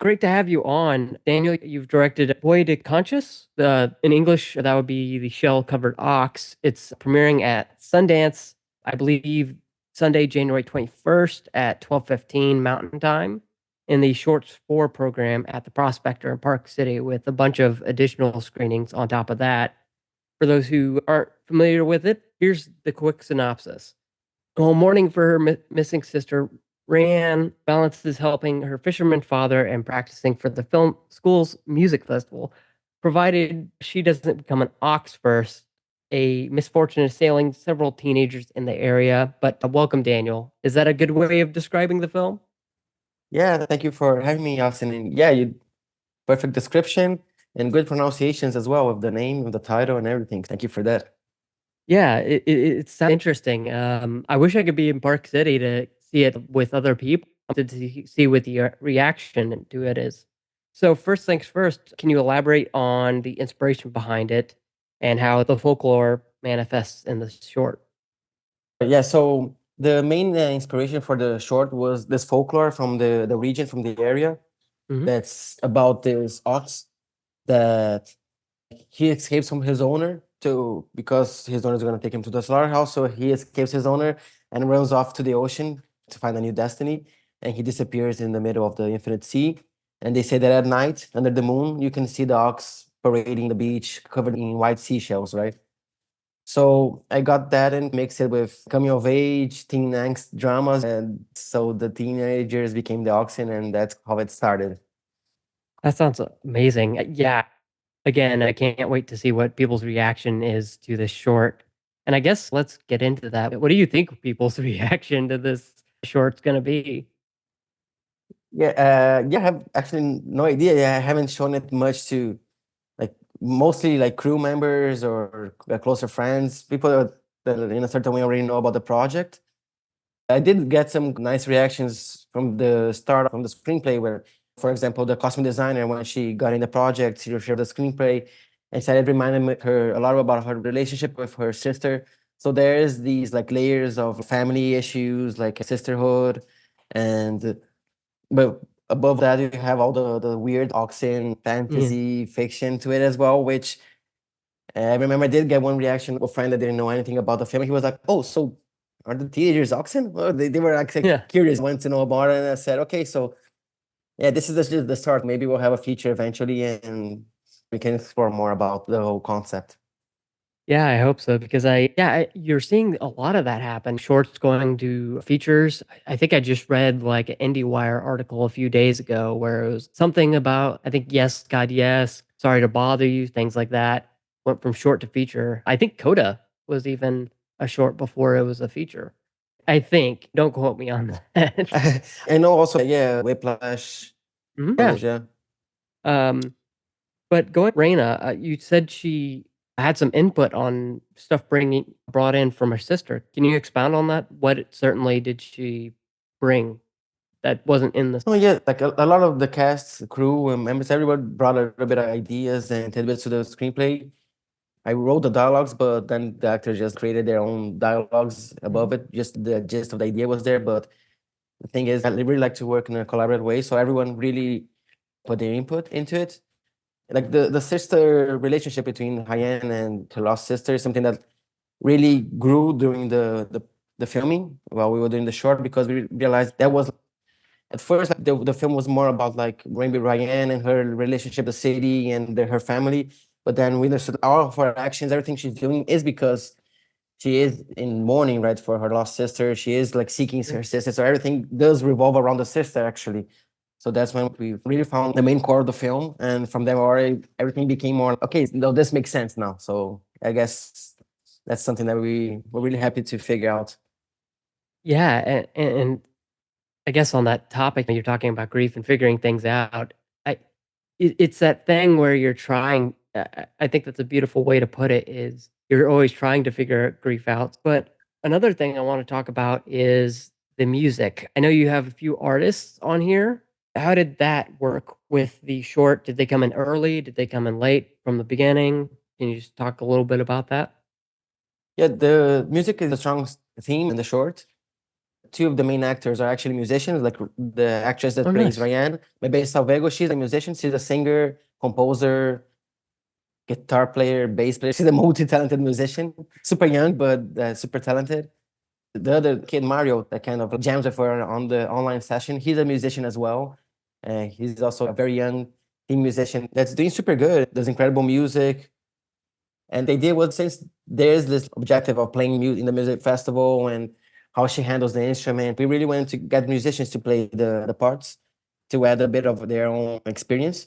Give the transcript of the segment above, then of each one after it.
Great to have you on. Daniel, you've directed Boi de Conchas. In English, that would be The Shell-Covered Ox. It's premiering at Sundance, I believe, Sunday, January 21st at 12:15 Mountain Time in the Shorts 4 program at the Prospector in Park City with a bunch of additional screenings on top of that. For those who aren't familiar with it, here's the quick synopsis. Well, mourning for her missing sister, Rayanne balances helping her fisherman father and practicing for the film school's music festival, provided she doesn't become an ox first. A misfortune is sailing several teenagers in the area, but welcome, Daniel. Is that a good way of describing the film? Yeah, thank you for having me, Austin. And yeah, you perfect description and good pronunciations as well of the name, of the title, and everything. Thank you for that. Yeah, it's interesting. I wish I could be in Park City to see it with other people to see what the reaction to it is. So first things first, can you elaborate on the inspiration behind it and how the folklore manifests in the short? Yeah, so the main inspiration for the short was this folklore from the region, from the area, Hmm. that's about this ox that he escapes from his owner to because his owner is going to take him to the slaughterhouse. So he escapes his owner and runs off to the ocean to find a new destiny. And he disappears in the middle of the infinite sea. And they say that at night, under the moon, you can see the ox parading the beach covered in white seashells, right? So I got that and mixed it with coming of age, teen angst dramas. And so the teenagers became the oxen, and that's how it started. That sounds amazing. Yeah, again, I can't wait to see what people's reaction is to this short. And I guess let's get into that. What do you think people's reaction to this short's going to be? Yeah, I have actually no idea. Yeah, I haven't shown it much to like mostly like crew members or closer friends, people that in a certain way already know about the project. I did get some nice reactions from the start from the screenplay where, for example, the costume designer, when she got in the project, she shared the screenplay and said it reminded her a lot about her relationship with her sister. So there's these like layers of family issues, like sisterhood, and but above that, you have all the weird oxen Yeah. fantasy fiction to it as well, which I remember I did get one reaction of a friend that didn't know anything about the film. He was like, "Oh, so are the teenagers oxen?" Well, they were actually Yeah. curious, wanted to know about it. And I said, "Okay, so yeah, this is just the start. Maybe we'll have a feature eventually and we can explore more about the whole concept." Yeah, I hope so because you're seeing a lot of that happen. Shorts going to features. I think I just read like an IndieWire article a few days ago where it was something about, I think, Yes, God, Yes, Sorry to Bother You, things like that. Went from short to feature. I think Coda was even a short before it was a feature. I think. Don't quote me on that. I know also, yeah, Whiplash, Mhm. Yeah. others, yeah. Um, But going Raina, you said she had some input on stuff bringing brought in from her sister. Can you expound on that? What certainly did she bring that wasn't in the Oh yeah, like a lot of the cast, crew, and members, everyone brought a little bit of ideas and tidbits to the screenplay. I wrote the dialogues, but then the actors just created their own dialogues Mhm. above it. Just the gist of the idea was there. But the thing is, I really like to work in a collaborative way. So everyone really put their input into it. Like the sister relationship between Hyen and her lost sister is something that really grew during the filming while we were doing the short because we realized that was at first like, the film was more about like Rainbow Ryan and her relationship, the city and her family. But then we understood all of her actions, everything she's doing is because she is in mourning, right, for her lost sister. She is like seeking Yeah. her sister. So everything does revolve around the sister, actually. So that's when we really found the main core of the film. And from there on, everything became more, okay, no, this makes sense now. So I guess that's something that we're really happy to figure out. Yeah, and I guess on that topic, you're talking about grief and figuring things out. It's that thing where you're trying. I think that's a beautiful way to put it. Is you're always trying to figure grief out. But another thing I want to talk about is the music. I know you have a few artists on here. How did that work with the short? Did they come in early? Did they come in late from the beginning? Can you just talk a little bit about that? Yeah, the music is a strong theme in the short. Two of the main actors are actually musicians, like the actress that Oh, plays nice. Ryan, Bebe Salvego. She's a musician. She's a singer, composer, guitar player, bass player. She's a multi-talented musician. Super young, but super talented. The other kid, Mario, that kind of jams with her on the online session. He's a musician as well. He's also a very young teen musician that's doing super good. Does incredible music. And the idea was, since there's this objective of playing in the music festival and how she handles the instrument, we really wanted to get musicians to play the parts to add a bit of their own experience.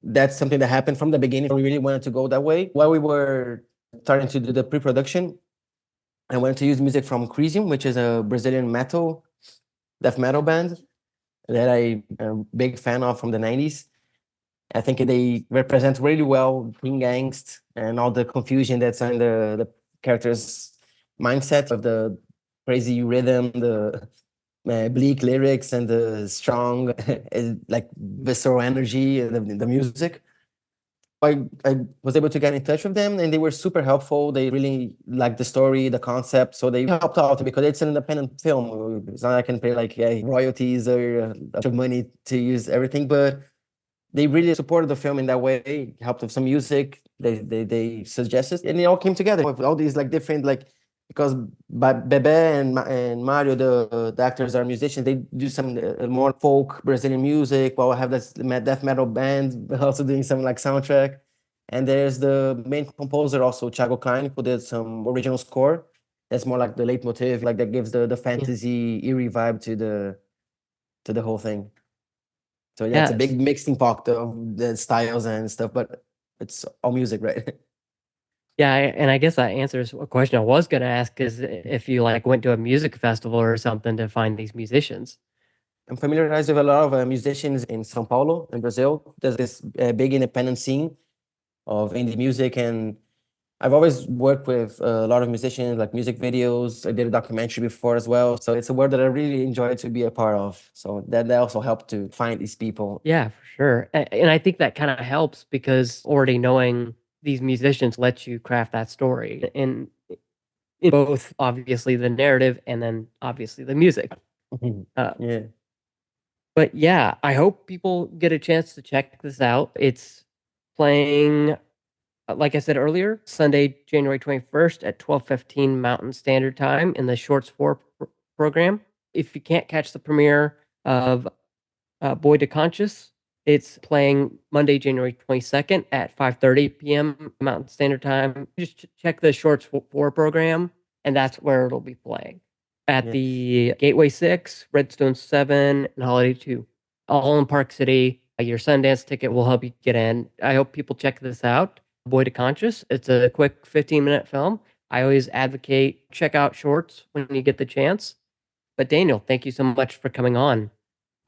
That's something that happened from the beginning. We really wanted to go that way. While we were starting to do the pre-production, I wanted to use music from Crisium, which is a Brazilian death metal band that I'm a big fan of from the 90s. I think they represent really well teen angst and all the confusion that's in the character's mindset of the crazy rhythm, the bleak lyrics, and the strong, like visceral energy, and the music. I was able to get in touch with them, and they were super helpful. They really liked the story, the concept, so they helped out because it's an independent film. It's not like I can pay like royalties or a lot of money to use everything, but they really supported the film in that way, helped with some music. They suggested, and it all came together with all these like different like, because Bebe and Mario, the actors are musicians. They do some more folk Brazilian music. While I have this death metal band also doing some like soundtrack. And there's the main composer also, Thiago Klein, who did some original score. That's more like the leitmotiv, like that gives the fantasy eerie vibe to the whole thing. So yeah, it's a Yes. big mixing pot of the styles and stuff, but it's all music, right? Yeah, and I guess that answers a question I was gonna ask is if you like went to a music festival or something to find these musicians. I'm familiarized with a lot of musicians in São Paulo, in Brazil. There's this big independent scene of indie music, and I've always worked with a lot of musicians, like music videos. I did a documentary before as well. So it's a world that I really enjoy to be a part of. So that also helped to find these people. Yeah, for sure. And I think that kind of helps because already knowing these musicians lets you craft that story in both obviously the narrative and then obviously the music. Uh, Yeah. but yeah, I hope people get a chance to check this out. It's playing, like I said earlier, Sunday, January 21st at 12:15 Mountain Standard Time in the Shorts 4 program. If you can't catch the premiere of Boi de Conchas, it's playing Monday, January 22nd at 5:30 p.m. Mountain Standard Time. Just check the Shorts 4 program, and that's where it'll be playing. At Yeah. the Gateway 6, Redstone 7, and Holiday 2, all in Park City. Your Sundance ticket will help you get in. I hope people check this out. Boi de Conchas. It's a quick 15-minute film. I always advocate check out shorts when you get the chance. But Daniel, thank you so much for coming on.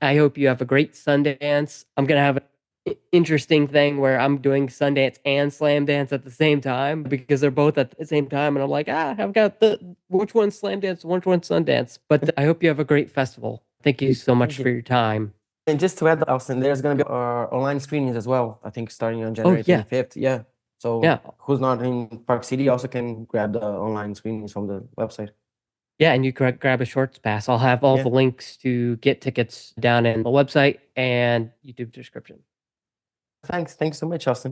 I hope you have a great Sundance. I'm gonna have an interesting thing where I'm doing Sundance and Slam Dance at the same time because they're both at the same time, and I'm like, I've got the which one's Slam Dance, which one's Sundance. But I hope you have a great festival. Thank you so much Thank for you. your time. And just to add, Austin, there's going to be our online screenings as well. I think starting on Oh January yeah, 25th. Yeah. So yeah, who's not in Park City also can grab the online screenings from the website. yeah. And you grab a shorts pass. I'll have all Yeah. the links to get tickets down in the website and YouTube description. Thanks. Thanks so much, Austin.